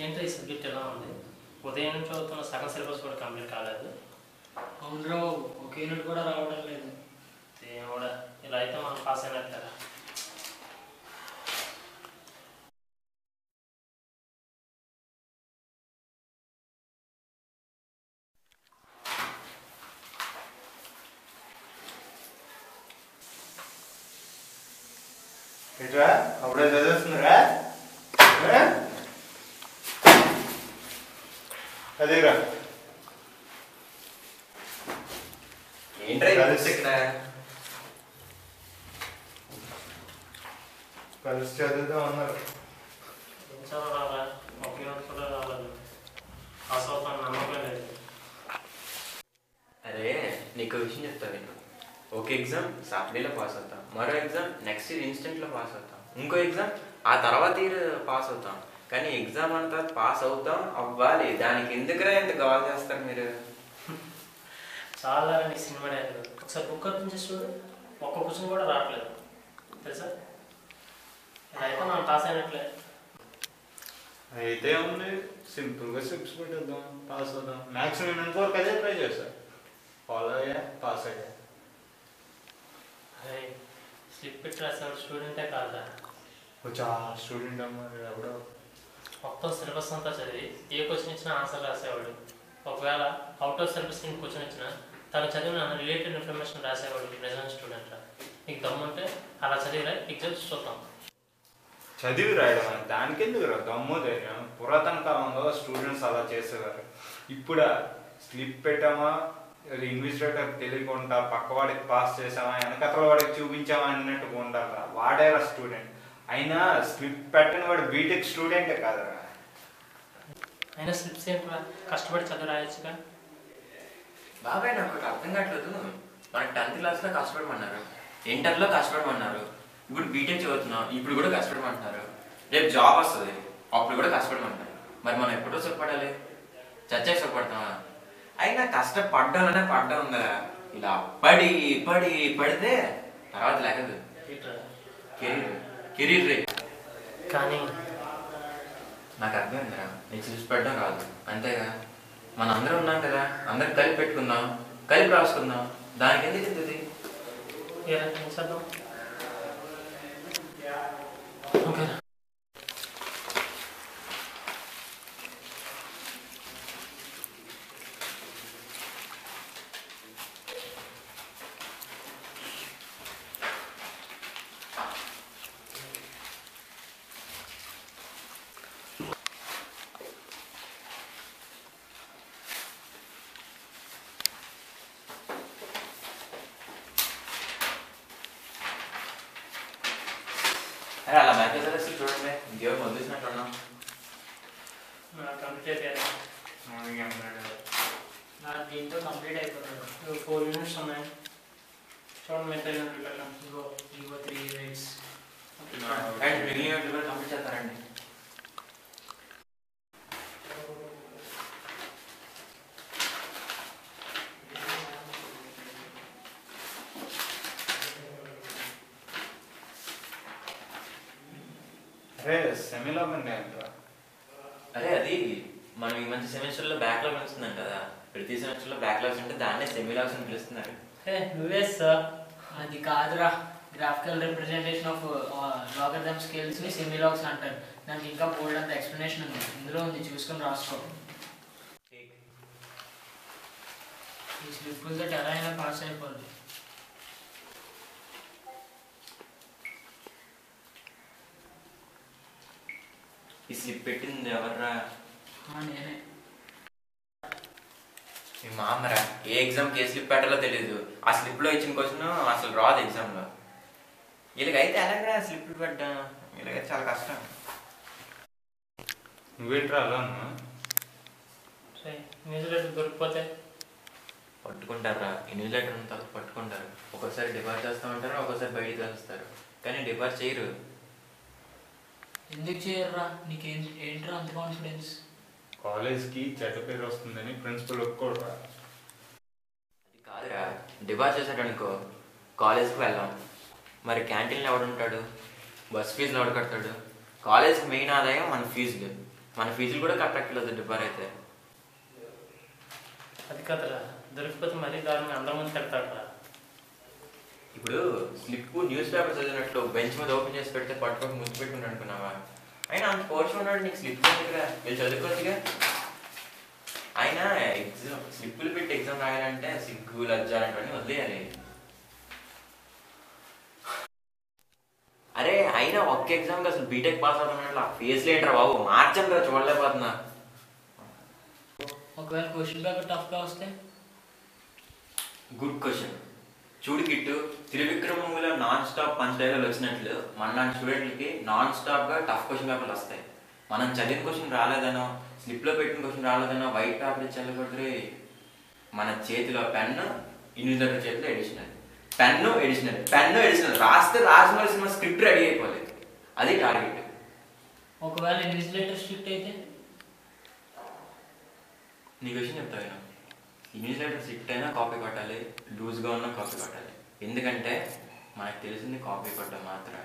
ఏంటో ఈ సబ్జెక్ట్ ఎలా ఉంది? ఉదయం నుంచి చదువుతున్న సగం సిలబస్ కూడా కంప్లీట్ కాలేదు. అవునరా బాబు, ఒక యూనిట్ కూడా రావడం లేదు. దేవుడా, ఇలా అయితే మనం పాస్ అయినట్లేదా? ఏంట్రా అప్పుడే చదివేస్తుందిరా? అదేరా ఏంట్రా కలిసి చదువుతాం అన్నారు. ఏం చదవాలా? ఒక యూనిట్ కూడా రాలేదు. పాస్ అవుతాను నమ్మకం లేదు. అరే నీకు విషయం చెప్తా నేను. ఒక ఎగ్జామ్ సాటర్డేలో పాస్ అవుతాం, మరో ఎగ్జామ్ నెక్స్ట్ ఇయర్ ఇన్స్టెంట్లో పాస్ అవుతాం, ఇంకో ఎగ్జామ్ ఆ తర్వాత ఇయర్ పాస్ అవుతాం. కానీ ఎగ్జామ్ అంతా పాస్ అవుతాం అవ్వాలి, దానికి ఎందుకురా ఎంత గవాల్ చేస్తారు మీరు? చాలా నీకు సినిమా డైరెక్టర్ ఒకసారి బుక్ ఓపెన్ చేసి చూడు, ఒక్క క్వశ్చన్ కూడా రావట్లేదు తెలుసా? ఇలా అయితే మనం పాస్ అయినట్లే. అయితే ఉంది, సింపుల్గా స్టెప్స్ పెట్టేద్దాం, పాస్ అవుదాం. మ్యాక్సిమం ఇంతవరకు అదే ట్రై చేస్తా, ఫాలో అయ్యా పాస్ అయ్యా. అరే స్లిప్ పెట్టి రాసేవాడు స్టూడెంటే కాదా? వచ్చా స్టూడెంట్ అమ్మ ఎవడో మొత్తం సిలబస్ అంతా చదివి ఏ క్వశ్చన్ ఇచ్చినా ఆన్సర్ రాసేవాడు. ఒకవేళ అవుట్ ఆఫ్ సిలబస్ నేను క్వశ్చన్ ఇచ్చినా తను చదివిన రిలేటెడ్ ఇన్ఫర్మేషన్ రాసేవాడు. నిజమైన స్టూడెంట్ రా. నీకు దమ్ముంటే అలా చదివిరా, ఎగ్జామ్స్ చూద్దాం. చదివి రాయడం అని దానికి ఎందుకు రా దమ్ము ధైర్యం? పురాతన కాలంలో స్టూడెంట్స్ అలా చేసేవారు. ఇప్పుడు స్లిప్ పెట్టామా, ఇన్విజిలేటర్ తెలియకుండా పక్కవాడికి పాస్ చేసామా, వెనకతల వాడికి చూపించామా అన్నట్టుగా ఉండాలి. వాడేరా స్టూడెంట్. అయినా స్లిప్ పెట్టని వాడు బీటెక్ స్టూడెంటే కాదురా. అయినా స్లిప్స్ ఏంట్రా, కష్టపడి చదివి రాయొచ్చుగా. బాబాయ్ నాకు ఒకటి అర్థం కావట్లేదు. మనకి 10th క్లాస్లో కష్టపడమన్నారు, ఇంటర్లో కష్టపడమన్నారు, ఇప్పుడు బీటెక్ చదువుతున్నాం, ఇప్పుడు కూడా కష్టపడమంటున్నారు. రేపు జాబ్ వస్తుంది, అప్పుడు కూడా కష్టపడమంటారు. మరి మనం ఎప్పుడో సుఖపడాలి? చచ్చాక సుఖపడతామా? అయినా కష్టపడ్డాలనే పడ్డా ఉందా? ఇలా పడి పడి పడితే తర్వాత లేకదు. కెరీర్ కెరీర్ రే. కానీ నాకు అర్థమైందిరా, నీకు చూసి పెట్టడం రాదు అంతేగా. మన అందరం ఉన్నాం కదా, అందరం కలిపి పెట్టుకుందాం, కలిపి రాసుకుందాం. దానికి ఎందుకు ఇంతది? ఏం చేద్దాం? ఓకే అరే అలా మ్యాచ్ చూడండి, ఇంకేమో వదిలేసినట్టున్నాం. కంప్లీట్ అయిపోయాను. నా దీంతో కంప్లీట్ అయిపోతుంది. 4 యూనిట్స్ ఉన్నాయి చూడండి. Mental ego 3 units. అండ్ మిగిలిన కూడా కంప్లీట్ చేస్తారండి. అరే సెమీలో ఉంది అంటారా? అరే అది మనం ఈ మంచి సెమిస్టర్లో బ్యాక్లాగ్ వస్తున్నాం కదా, ప్రతి సెమిస్టర్లో బ్యాక్లాగ్స్ ఉంటే దాన్నే సెమీలాగ్స్ అని పిలుస్తున్నారు. నువ్వే సార్. అది కాదురా, graphical representation of logarithm scales ని సెమీలాగ్స్ అంటారు. దానికి ఇంకా బోల్డ్ అంత ఎక్స్ప్లెనేషన్ ఉంది, ఇందులో ఉంది, చూసుకొని రాసుకో. ఈ స్లిప్పులతో ఎలా అయినా పాస్ అయిపోద్ది. ఈ స్లిప్ పెట్టింది ఎవర్రా? నేనే. మీ మామరా. ఏ ఎగ్జామ్కి ఏ స్లిప్ పెట్టాలో తెలియదు. ఆ స్లిప్లో ఇచ్చిన క్వశ్చన్ అసలు రాదు ఎగ్జామ్లో. వీళ్ళకైతే ఎలాగా స్లిప్ పెట్టా, వీళ్ళకైతే చాలా కష్టం. నువ్వేంట్రా అలా న్యూజిలాండ్ దొరికిపోతే పట్టుకుంటారా? ఇన్విజిలేటర్ ఉన్న తర్వాత పట్టుకుంటారు. ఒక్కోసారి డిపార్ట్ చేస్తూ ఉంటారు, ఒక్కోసారి బయటికి వస్తారు, కానీ డిపార్ట్ చేయరు. ఎందుకు చేయర్రా? నీకేం ఏంట్రా అంత కాన్ఫిడెన్స్? కాలేజ్కి చెడ్డ పేరు వస్తుందని ప్రిన్సిపల్ ఒప్పుకోడరా. అది కాదురా, డిపార్ట్ చేసాడనుకో కాలేజ్కి వెళ్ళాం, మరి క్యాంటీన్లో ఎవడుంటాడు, బస్ ఫీజులు ఎవడు కడతాడు? కాలేజ్కి మెయిన్ ఆదాయం మన ఫీజులు. మన ఫీజులు కూడా కట్టక్కర్లేదు డిపార్ అయితే. అది కదరా, దొరికిపోతే మరీ దాన్ని అందరి ముందు తిడతాడరా. ఇప్పుడు స్లిప్ న్యూస్ పేపర్ చదివినట్లు బెంచ్ మీద ఓపెన్ చేసి పెడితే పట్టుకొని ముందు పెట్టుకుని అనుకున్నావా? అయినా అంత పోర్షన్ ఉన్నాడు, నీకు స్లిప్ ఎందుకురా? వీళ్ళు చదువుకోవచ్చుగా. అయినా ఎగ్జామ్ స్లిప్పులు పెట్టి ఎగ్జామ్ రాయాలంటే సిగ్గు లజ్జ అలాంటివన్నీ వదిలేయాలి. అరే అయినా ఒక్క ఎగ్జామ్కి అసలు బీటెక్ పాస్ అవుతున్నట్లు ఆ ఫేస్లు ఏంట్రా బాబు, మార్చండి రా, చూడలేకపోతున్నా. ఒకవేళ క్వశ్చన్ పేపర్ టఫ్గా వస్తే? Good question. చూడు కిట్టు, త్రివిక్రమ్ మూవీలో నాన్ స్టాప్ పంచ్ డైలాగ్ వచ్చినట్లు మన స్టూడెంట్లకి నాన్ స్టాప్గా టఫ్ క్వశ్చన్ పేపర్లు వస్తాయి. మనం చదివిన క్వశ్చన్ రాలేదనో, స్లిప్లో పెట్టిన క్వశ్చన్ రాలేదనో వైట్ పేపర్ ఇచ్చి వెళ్ళకూడదు. మన చేతిలో పెన్ను, ఇన్విజిలేటర్ చేతిలో ఎడిషనల్, పెన్ను ఎడిషనల్ రాస్తే రాసిన స్క్రిప్ట్ రెడీ అయిపోలేదు. అది టార్గెట్. ఒకవేళ ఇన్విజిలేటర్ స్ట్రిక్ట్ అయితే? నీ క్వశ్చన్ చెప్తాను. ఇన్విజిలేటర్ స్ట్రిక్ట్ అయినా కాపీ కొట్టాలి, లూజ్గా ఉన్నా కాపీ కొట్టాలి. ఎందుకంటే మనకు తెలిసింది కాపీ కొట్టడం మాత్రమే.